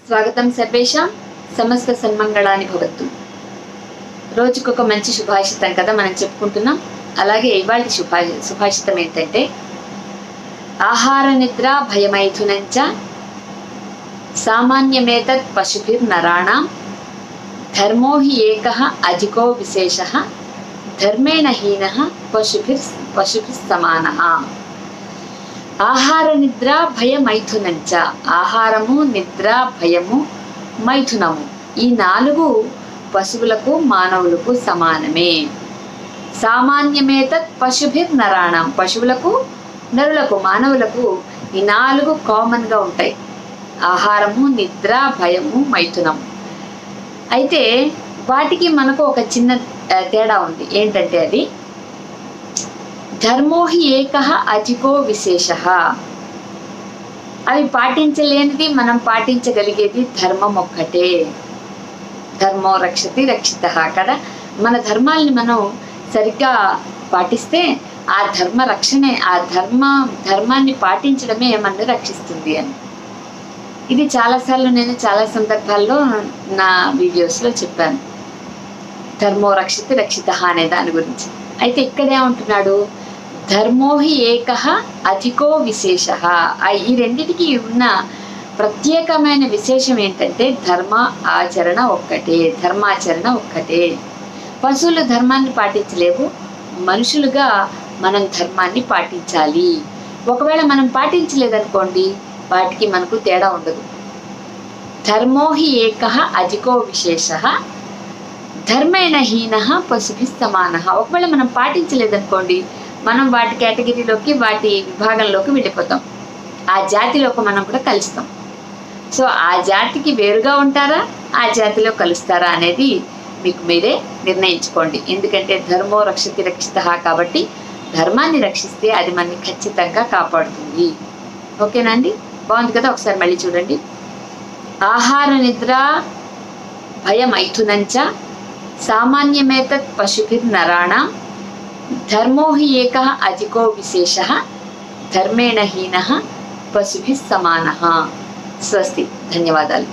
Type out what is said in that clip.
స్వాగతం సర్వేషాం సమస్త సన్మంగళాని భవత్తు. రోజుకొక మంచి శుభాషితం కదా మనం చెప్పుకుంటున్నాం. అలాగే ఇవాళ సుభాషితం ఏంటంటే, ఆహార నిద్ర భయమైథునంచ సామాన్యమేతత్ పశుభిర్నరాణాం ధర్మో హి ఏకః అధికో విశేషః ధర్మేణ హీనః పశుభిర్ సమానః. ఆహార నిద్ర భయమైథునంచ, ఆహారము, నిద్ర, భయము, మైథునము, ఈ 4 పశువులకు మానవులకు సమానమే. సామాన్యమేతత్ పశుభిర్నరాణాం, పశువులకు, నరులకు, మానవులకు ఈ 4 కామన్గా ఉంటాయి. ఆహారము, నిద్ర, భయము, మైథునము. అయితే వాటికి మనకు ఒక చిన్న తేడా ఉంది. ఏంటంటే అది ధర్మో హి ఏకః అధికో విశేషః. అవి పాటించలేనిది, మనం పాటించగలిగేది ధర్మం ఒక్కటే. ధర్మో రక్షతి రక్షితః కదా. మన ధర్మాల్ని మనం సరిగ్గా పాటిస్తే ఆ ధర్మ రక్షణే, ఆ ధర్మాన్ని పాటించడమే మనల్ని రక్షిస్తుంది అని. ఇది చాలాసార్లు నేను చాలా సందర్భాల్లో నా వీడియోస్లో చెప్పాను, ధర్మో రక్షతి రక్షితః అనే దాని గురించి. అయితే ఇక్కడేమంటున్నాడు, ధర్మో హి ఏకః అధికో విశేషః. ఈ రెండిటికి ఉన్న ప్రత్యేకమైన విశేషం ఏంటంటే ధర్మాచరణ ఒక్కటే. పశువులు ధర్మాన్ని పాటించలేవు, మనుషులుగా మనం ధర్మాన్ని పాటించాలి. ఒకవేళ మనం పాటించలేదనుకోండి, వాటికి మనకు తేడా ఉండదు. ధర్మో హి ఏకః అధికో విశేషః ధర్మేణ హీనః పశుభిః సమానః. ఒకవేళ మనం పాటించలేదనుకోండి, మనం వాటి కేటగిరీలోకి, వాటి విభాగంలోకి వెళ్ళిపోతాం. ఆ జాతిలోకి మనం కూడా కలుస్తాం. సో ఆ జాతికి వేరుగా ఉంటారా, ఆ జాతిలో కలుస్తారా అనేది మీకు మీరే నిర్ణయించుకోండి. ఎందుకంటే ధర్మో రక్షతి రక్షితః కాబట్టి ధర్మాన్ని రక్షిస్తే అది మనని ఖచ్చితంగా కాపాడుతుంది. ఓకేనా అండి? బాగుంది కదా. ఒకసారి మళ్ళీ చూడండి. ఆహార నిద్ర భయమైథునంచ సామాన్యమేతత్ పశుభిర్నరాణాం ధర్మో హి ఏకః అధికో విశేషః ధర్మేణ హీనః పశుభిః సమానః. స్వస్తి. ధన్యవాదాలు.